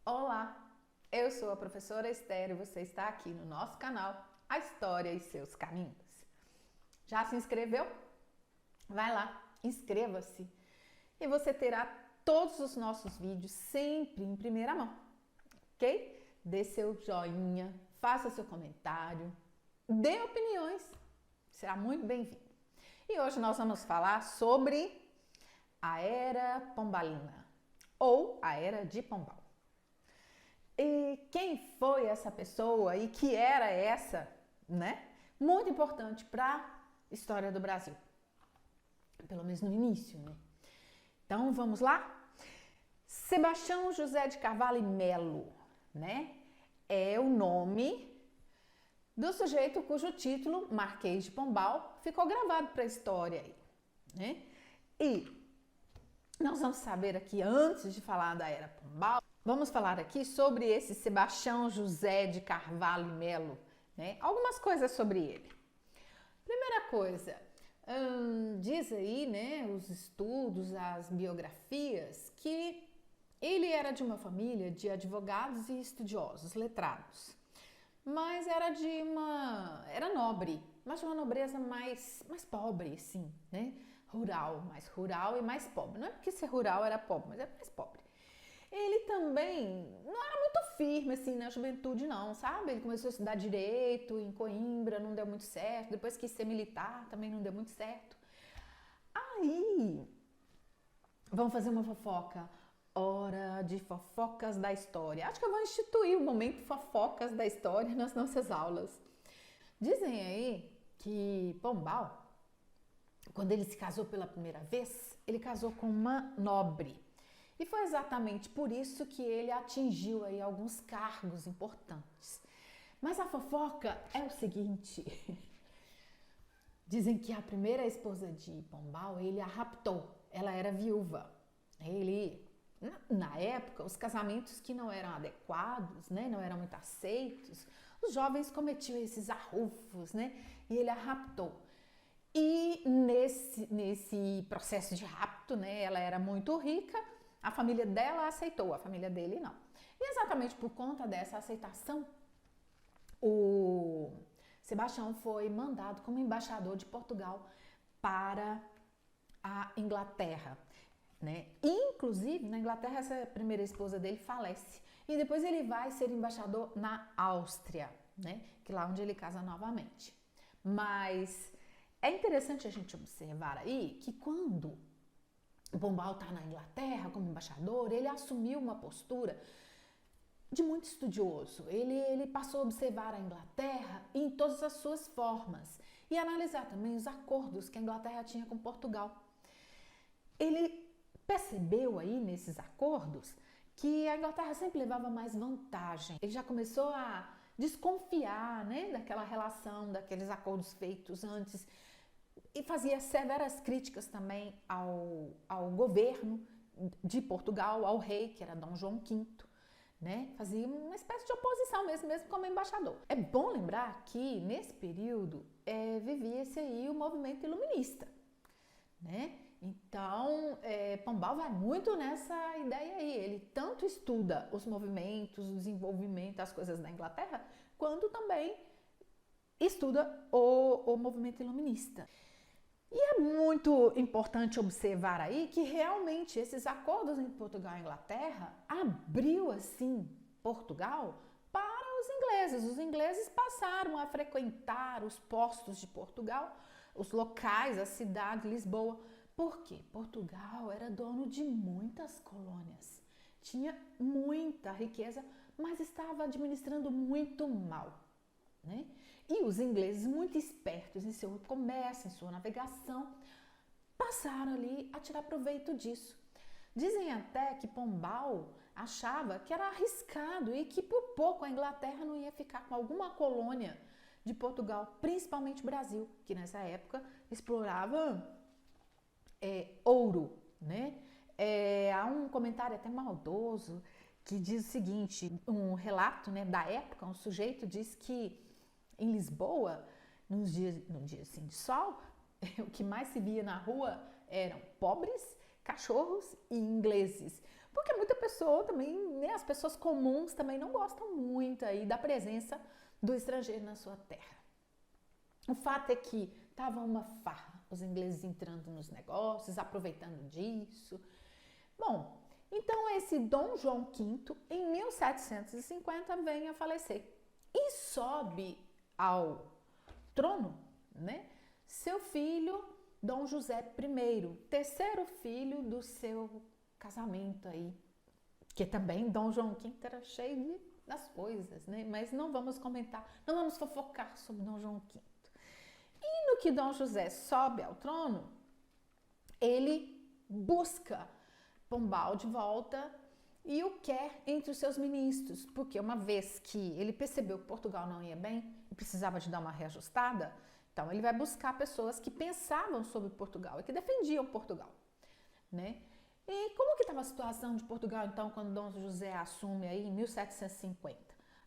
Olá, eu sou a professora Esther e você está aqui no nosso canal A História e Seus Caminhos. Já se inscreveu? Vai lá, inscreva-se e você terá todos os nossos vídeos sempre em primeira mão, ok? Dê seu joinha, faça seu comentário, dê opiniões, será muito bem-vindo. E hoje nós vamos falar sobre a Era Pombalina ou a Era de Pombal. E quem foi essa pessoa e que era essa, né? Muito importante para a história do Brasil. Pelo menos no início, né? Então vamos lá? Sebastião José de Carvalho e Melo, né? É o nome do sujeito cujo título, Marquês de Pombal, ficou gravado para a história aí, né? E nós vamos saber aqui, antes de falar da Era Pombal, vamos falar aqui sobre esse Sebastião José de Carvalho e Melo, né? Algumas coisas sobre ele. Primeira coisa, diz aí, né, os estudos, as biografias, que ele era de uma família de advogados e estudiosos, letrados. Mas era nobre, mas de uma nobreza mais pobre, assim, né? Mais rural e mais pobre. Não é porque ser rural era pobre, mas era mais pobre. Ele também não era muito firme, assim, na juventude, não, sabe? Ele começou a estudar direito em Coimbra, não deu muito certo. Depois quis ser militar, também não deu muito certo. Aí, vamos fazer uma fofoca. Hora de fofocas da história. Acho que eu vou instituir o momento fofocas da história nas nossas aulas. Dizem aí que Pombal, quando ele se casou pela primeira vez, ele casou com uma nobre. E foi exatamente por isso que ele atingiu aí alguns cargos importantes. Mas a fofoca é o seguinte: dizem que a primeira esposa de Pombal, ele a raptou. Ela era viúva. Na época, os casamentos que não eram adequados, né, não eram muito aceitos, os jovens cometiam esses arrufos, né, e ele a raptou. E nesse processo de rapto, né, ela era muito rica, a família dela aceitou, a família dele não. E exatamente por conta dessa aceitação, o Sebastião foi mandado como embaixador de Portugal para a Inglaterra. Né? Inclusive, na Inglaterra, essa primeira esposa dele falece. E depois ele vai ser embaixador na Áustria, né? Que é lá onde ele casa novamente. Mas é interessante a gente observar aí que quando o Pombal está na Inglaterra como embaixador, ele assumiu uma postura de muito estudioso. Ele passou a observar a Inglaterra em todas as suas formas e analisar também os acordos que a Inglaterra tinha com Portugal. Ele percebeu aí nesses acordos que a Inglaterra sempre levava mais vantagem. Ele já começou a desconfiar, né, daquela relação, daqueles acordos feitos antes e fazia severas críticas também ao governo de Portugal, ao rei, que era Dom João V, né? Fazia uma espécie de oposição mesmo como embaixador. É bom lembrar que nesse período vivia-se aí o movimento iluminista, né? Então, Pombal vai muito nessa ideia aí. Ele tanto estuda os movimentos, o desenvolvimento, as coisas da Inglaterra, quanto também estuda o movimento iluminista. E é muito importante observar aí que realmente esses acordos entre Portugal e Inglaterra abriu assim Portugal para os ingleses. Os ingleses passaram a frequentar os postos de Portugal, os locais, a cidade de Lisboa. Por quê? Portugal era dono de muitas colônias, tinha muita riqueza, mas estava administrando muito mal, né? E os ingleses, muito espertos em seu comércio, em sua navegação, passaram ali a tirar proveito disso. Dizem até que Pombal achava que era arriscado e que por pouco a Inglaterra não ia ficar com alguma colônia de Portugal, principalmente o Brasil, que nessa época explorava ouro, né? Há um comentário até maldoso que diz o seguinte, um relato, né, da época, um sujeito diz que em Lisboa, num dia assim, de sol, o que mais se via na rua eram pobres, cachorros e ingleses, porque muita pessoa também, né, as pessoas comuns também não gostam muito aí da presença do estrangeiro na sua terra. O fato é que tava uma farra, os ingleses entrando nos negócios, aproveitando disso. Bom, então esse Dom João V, em 1750, vem a falecer e sobe ao trono, né, seu filho Dom José I, terceiro filho do seu casamento aí, que também Dom João V era cheio das coisas, né? Mas não vamos comentar, não vamos fofocar sobre Dom João V. E no que Dom José sobe ao trono, ele busca Pombal de volta e o quer entre os seus ministros, porque uma vez que ele percebeu que Portugal não ia bem e precisava de dar uma reajustada, então ele vai buscar pessoas que pensavam sobre Portugal e que defendiam Portugal, né? E como que estava a situação de Portugal, então, quando Dom José assume aí em 1750?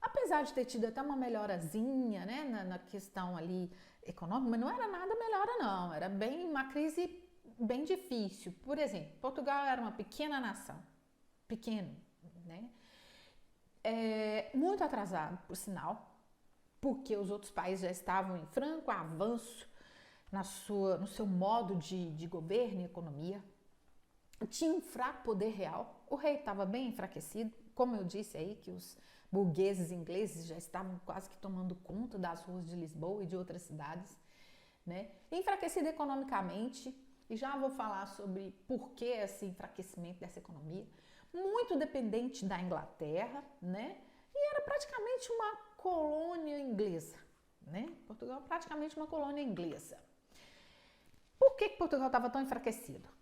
Apesar de ter tido até uma melhorazinha, né, na questão ali econômica, mas não era nada melhora não, era bem uma crise bem difícil. Por exemplo, Portugal era uma pequena nação, pequeno, né? Muito atrasado, por sinal, porque os outros países já estavam em franco avanço no seu modo de governo e economia. Tinha um fraco poder real, o rei estava bem enfraquecido, como eu disse aí, que os burgueses ingleses já estavam quase que tomando conta das ruas de Lisboa e de outras cidades, né? Enfraquecido economicamente, e já vou falar sobre por que esse enfraquecimento dessa economia, muito dependente da Inglaterra, né? E era praticamente uma colônia inglesa, né? Portugal praticamente uma colônia inglesa. Por que Portugal estava tão enfraquecido?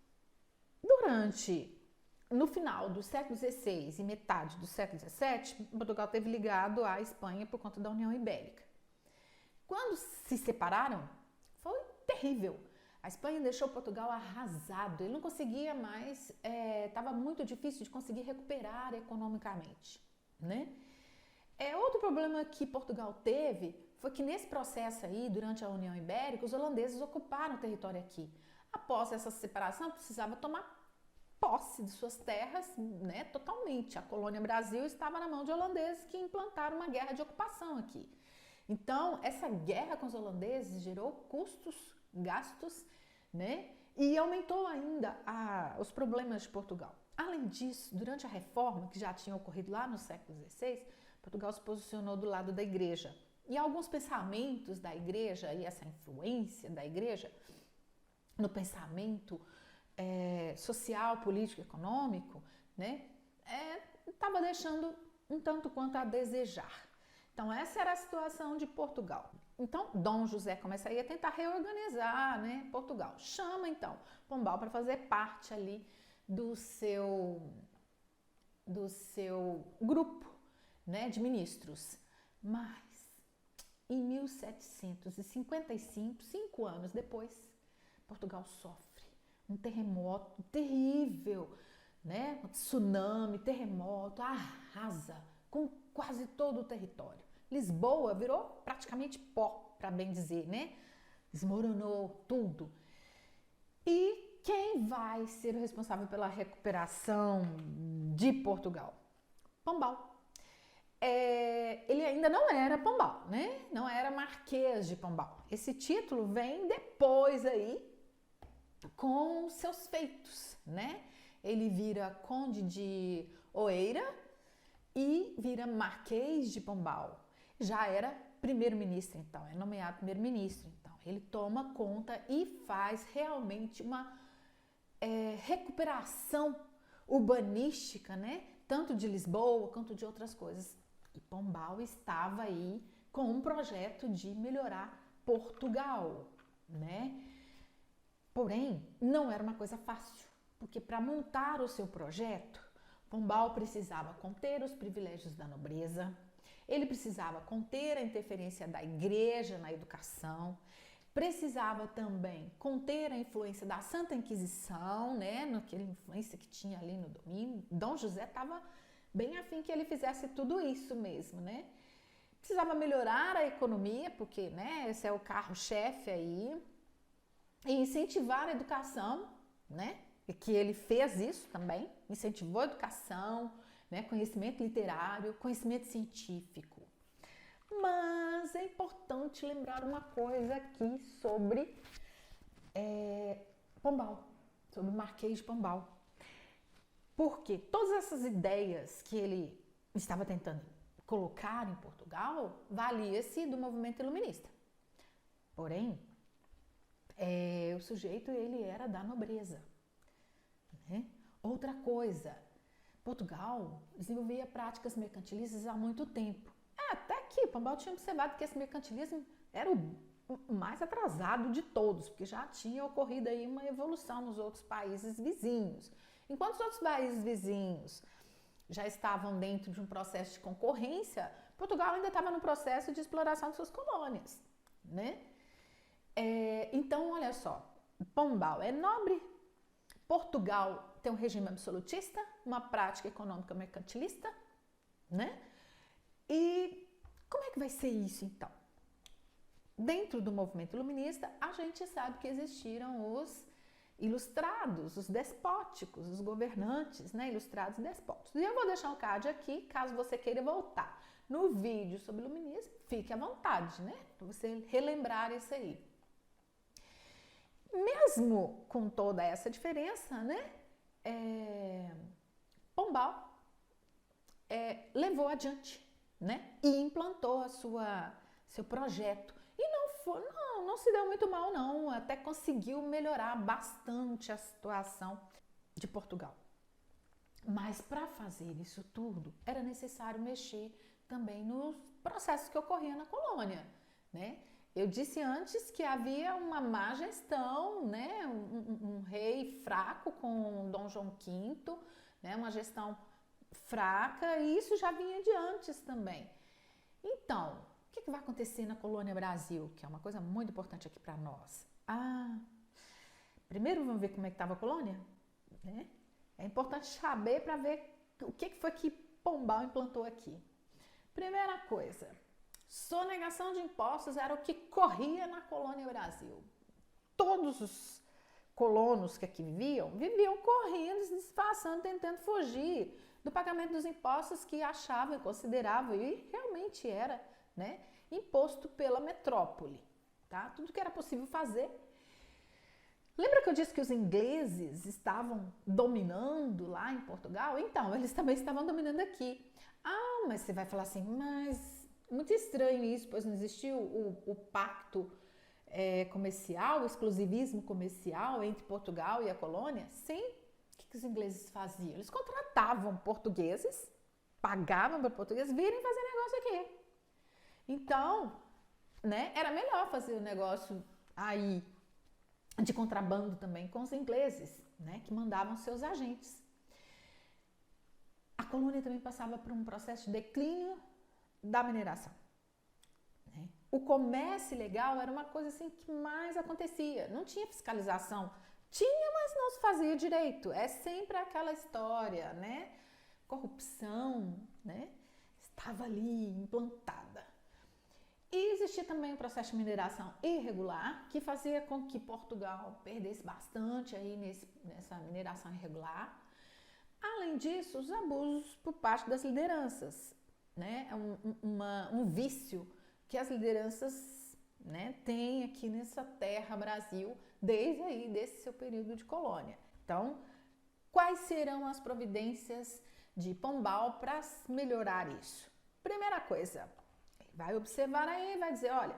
No final do século XVI e metade do século XVII, Portugal esteve ligado à Espanha por conta da União Ibérica. Quando se separaram, foi terrível. A Espanha deixou Portugal arrasado, ele não conseguia mais, estava muito difícil de conseguir recuperar economicamente, né? Outro problema que Portugal teve foi que nesse processo aí, durante a União Ibérica, os holandeses ocuparam o território aqui. Após essa separação, precisava tomar posse de suas terras, né, totalmente. A colônia Brasil estava na mão de holandeses que implantaram uma guerra de ocupação aqui. Então, essa guerra com os holandeses gerou custos, gastos, né, e aumentou ainda os problemas de Portugal. Além disso, durante a reforma, que já tinha ocorrido lá no século XVI, Portugal se posicionou do lado da igreja. E alguns pensamentos da igreja e essa influência da igreja no pensamento social, político, econômico, né, estava deixando um tanto quanto a desejar. Então, essa era a situação de Portugal. Então, Dom José começa aí a tentar reorganizar, né, Portugal. Chama, então, Pombal para fazer parte ali do seu grupo, né, de ministros. Mas, em 1755, 5 anos depois, Portugal sofre um terremoto terrível, né? Um tsunami, terremoto, arrasa com quase todo o território. Lisboa virou praticamente pó, para bem dizer, né? Desmoronou tudo. E quem vai ser o responsável pela recuperação de Portugal? Pombal. Ele ainda não era Pombal, né? Não era Marquês de Pombal. Esse título vem depois aí, com seus feitos, né? Ele vira Conde de Oeira e vira Marquês de Pombal. Já era primeiro-ministro, então, é nomeado primeiro-ministro. Então, ele toma conta e faz realmente uma recuperação urbanística, né? Tanto de Lisboa quanto de outras coisas. E Pombal estava aí com um projeto de melhorar Portugal, né? Porém, não era uma coisa fácil, porque para montar o seu projeto, Pombal precisava conter os privilégios da nobreza, ele precisava conter a interferência da igreja na educação, precisava também conter a influência da Santa Inquisição, né, naquela influência que tinha ali no domínio. Dom José estava bem afim que ele fizesse tudo isso mesmo, né? Precisava melhorar a economia, porque, né, esse é o carro-chefe aí, e incentivar a educação, né? E que ele fez isso também, incentivou a educação, né, conhecimento literário, conhecimento científico. Mas é importante lembrar uma coisa aqui sobre Pombal, sobre o Marquês de Pombal. Porque todas essas ideias que ele estava tentando colocar em Portugal, valia-se do movimento iluminista. Porém, o sujeito ele era da nobreza. Né? Outra coisa, Portugal desenvolvia práticas mercantilistas há muito tempo. Até que Pombal tinha observado que esse mercantilismo era o mais atrasado de todos, porque já tinha ocorrido aí uma evolução nos outros países vizinhos. Enquanto os outros países vizinhos já estavam dentro de um processo de concorrência, Portugal ainda estava no processo de exploração de suas colônias, né? Então, olha só, Pombal é nobre, Portugal tem um regime absolutista, uma prática econômica mercantilista, né? E como é que vai ser isso, então? Dentro do movimento iluminista, a gente sabe que existiram os ilustrados, os despóticos, os governantes, né? Ilustrados e despóticos. E eu vou deixar um card aqui, caso você queira voltar no vídeo sobre iluminismo, fique à vontade, né? Para você relembrar isso aí. Mesmo com toda essa diferença, né? Pombal levou adiante, né? E implantou seu projeto. E não se deu muito mal, não. Até conseguiu melhorar bastante a situação de Portugal. Mas para fazer isso tudo, era necessário mexer também nos processos que ocorriam na colônia, né? Eu disse antes que havia uma má gestão, né? Um rei fraco com Dom João V, né? Uma gestão fraca, e isso já vinha de antes também. Então, o que vai acontecer na colônia Brasil, que é uma coisa muito importante aqui para nós? Primeiro vamos ver como é que estava a colônia, né? É importante saber para ver o que foi que Pombal implantou aqui. Primeira coisa, sonegação de impostos era o que corria na colônia Brasil. Todos os colonos que aqui viviam correndo, se disfarçando, tentando fugir do pagamento dos impostos que achavam e consideravam, e realmente era, né, imposto pela metrópole, tá? Tudo que era possível fazer. Lembra que eu disse que os ingleses estavam dominando lá em Portugal? Então, eles também estavam dominando aqui. Mas você vai falar assim, mas muito estranho isso, pois não existiu o pacto comercial, o exclusivismo comercial entre Portugal e a colônia? Sim. O que os ingleses faziam? Eles contratavam portugueses, pagavam para portugueses virem fazer negócio aqui. Então, né, era melhor fazer o negócio aí de contrabando também com os ingleses, né, que mandavam seus agentes. A colônia também passava por um processo de declínio da mineração. Né? O comércio ilegal era uma coisa assim que mais acontecia. Não tinha fiscalização. Tinha, mas não se fazia direito. É sempre aquela história, né? Corrupção, né? Estava ali implantada. E existia também um processo de mineração irregular, que fazia com que Portugal perdesse bastante aí nessa mineração irregular. Além disso, os abusos por parte das lideranças, né? Um vício que as lideranças, né, têm aqui nessa terra Brasil, desse seu período de colônia. Então, quais serão as providências de Pombal para melhorar isso? Primeira coisa, vai observar aí, vai dizer, olha,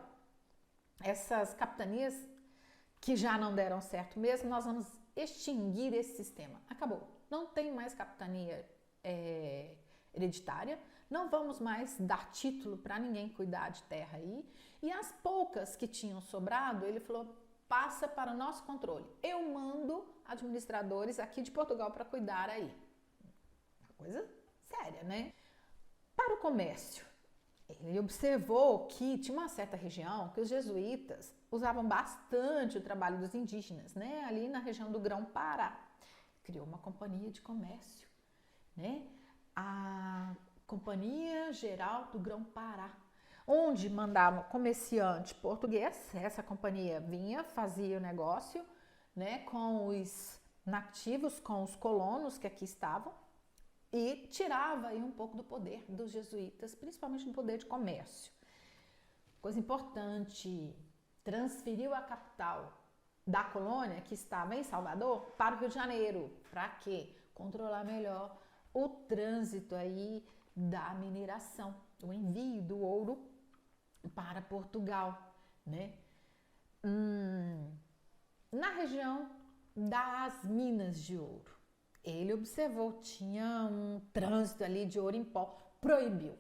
essas capitanias que já não deram certo mesmo, nós vamos extinguir esse sistema. Acabou. Não tem mais capitania hereditária, não vamos mais dar título para ninguém cuidar de terra aí. E as poucas que tinham sobrado, ele falou, passa para o nosso controle. Eu mando administradores aqui de Portugal para cuidar aí. Uma coisa séria, né? Para o comércio, ele observou que tinha uma certa região que os jesuítas usavam bastante o trabalho dos indígenas, né? Ali na região do Grão-Pará. Criou uma companhia de comércio, né? A Companhia Geral do Grão-Pará, onde mandava comerciante português. Essa companhia vinha, fazia o negócio, né, com os nativos com os colonos que aqui estavam e tirava aí um pouco do poder dos jesuítas, principalmente no poder de comércio. Coisa importante, transferiu a capital da colônia, que estava em Salvador, para o Rio de Janeiro. Para quê? Controlar melhor o trânsito aí da mineração, o envio do ouro para Portugal, né? Na região das minas de ouro, ele observou, tinha um trânsito ali de ouro em pó, proibiu.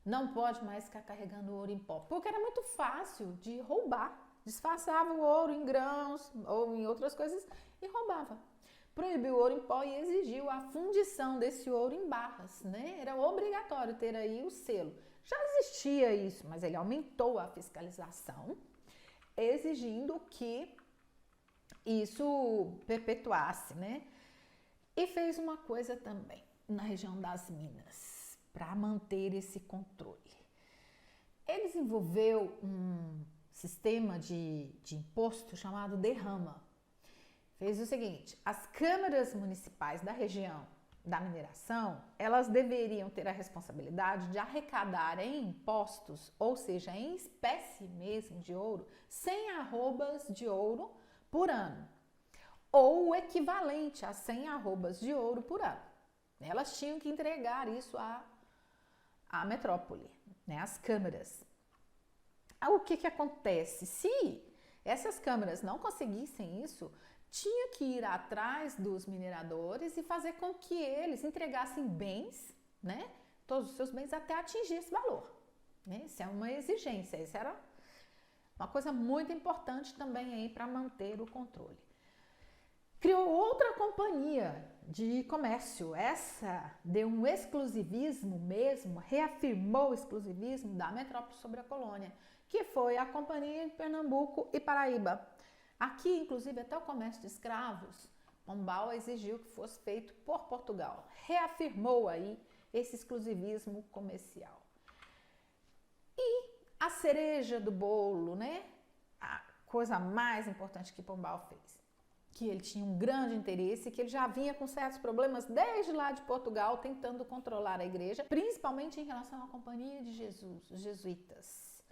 Não pode mais ficar carregando ouro em pó, porque era muito fácil de roubar. Disfarçava o ouro em grãos ou em outras coisas e roubava. Proibiu o ouro em pó e exigiu a fundição desse ouro em barras, né? Era obrigatório ter aí o selo. Já existia isso, mas ele aumentou a fiscalização, exigindo que isso perpetuasse, né? E fez uma coisa também na região das minas, para manter esse controle. Ele desenvolveu um sistema de imposto chamado derrama. Fez o seguinte, as câmaras municipais da região da mineração, elas deveriam ter a responsabilidade de arrecadar em impostos, ou seja, em espécie mesmo de ouro, 100 arrobas de ouro por ano, ou o equivalente a 100 arrobas de ouro por ano. Elas tinham que entregar isso à metrópole, né, às câmaras. O que acontece? Se essas câmaras não conseguissem isso, tinha que ir atrás dos mineradores e fazer com que eles entregassem bens, né? Todos os seus bens até atingir esse valor, né? Isso é uma exigência, isso era uma coisa muito importante também aí para manter o controle. Criou outra companhia de comércio, essa deu um exclusivismo mesmo, reafirmou o exclusivismo da metrópole sobre a colônia, que foi a Companhia de Pernambuco e Paraíba. Aqui, inclusive, até o comércio de escravos, Pombal exigiu que fosse feito por Portugal. Reafirmou aí esse exclusivismo comercial. E a cereja do bolo, né? A coisa mais importante que Pombal fez, que ele tinha um grande interesse, que ele já vinha com certos problemas desde lá de Portugal, tentando controlar a igreja, principalmente em relação à Companhia de Jesus, os jesuítas.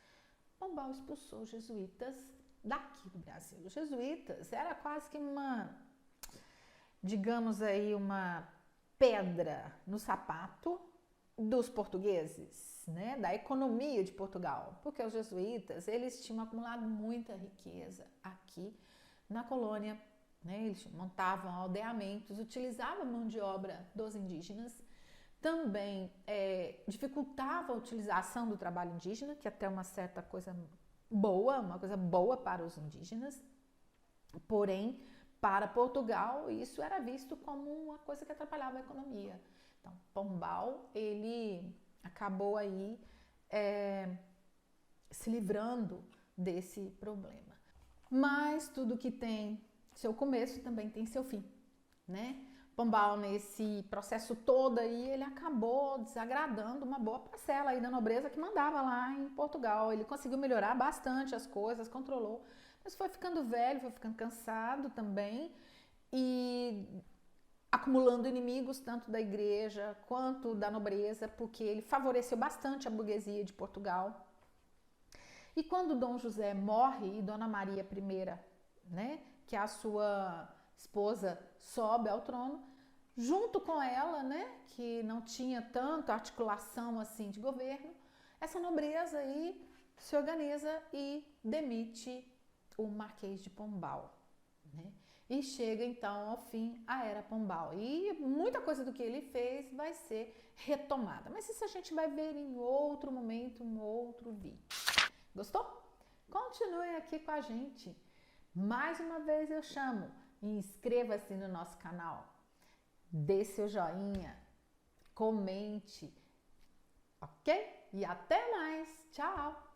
Pombal expulsou os jesuítas daqui do Brasil. Os jesuítas era quase que uma, digamos aí, uma pedra no sapato dos portugueses, né? Da economia de Portugal, porque os jesuítas, eles tinham acumulado muita riqueza aqui na colônia, né? Eles montavam aldeamentos, utilizavam a mão de obra dos indígenas, também dificultava a utilização do trabalho indígena, que até uma certa coisa boa, uma coisa boa para os indígenas, porém, para Portugal, isso era visto como uma coisa que atrapalhava a economia. Então, Pombal, ele acabou aí se livrando desse problema. Mas tudo que tem seu começo também tem seu fim, né? Pombal, nesse processo todo aí, ele acabou desagradando uma boa parcela aí da nobreza que mandava lá em Portugal. Ele conseguiu melhorar bastante as coisas, controlou, mas foi ficando velho, foi ficando cansado também e acumulando inimigos tanto da igreja quanto da nobreza, porque ele favoreceu bastante a burguesia de Portugal. E quando Dom José morre e Dona Maria I, né, que é a sua esposa, sobe ao trono, junto com ela, né, que não tinha tanta articulação assim de governo, essa nobreza aí se organiza e demite o Marquês de Pombal, né? E chega então ao fim a Era Pombal. E muita coisa do que ele fez vai ser retomada. Mas isso a gente vai ver em outro momento, em outro vídeo. Gostou? Continue aqui com a gente. Mais uma vez eu chamo. Inscreva-se no nosso canal. Dê seu joinha. Comente. Ok? E até mais. Tchau!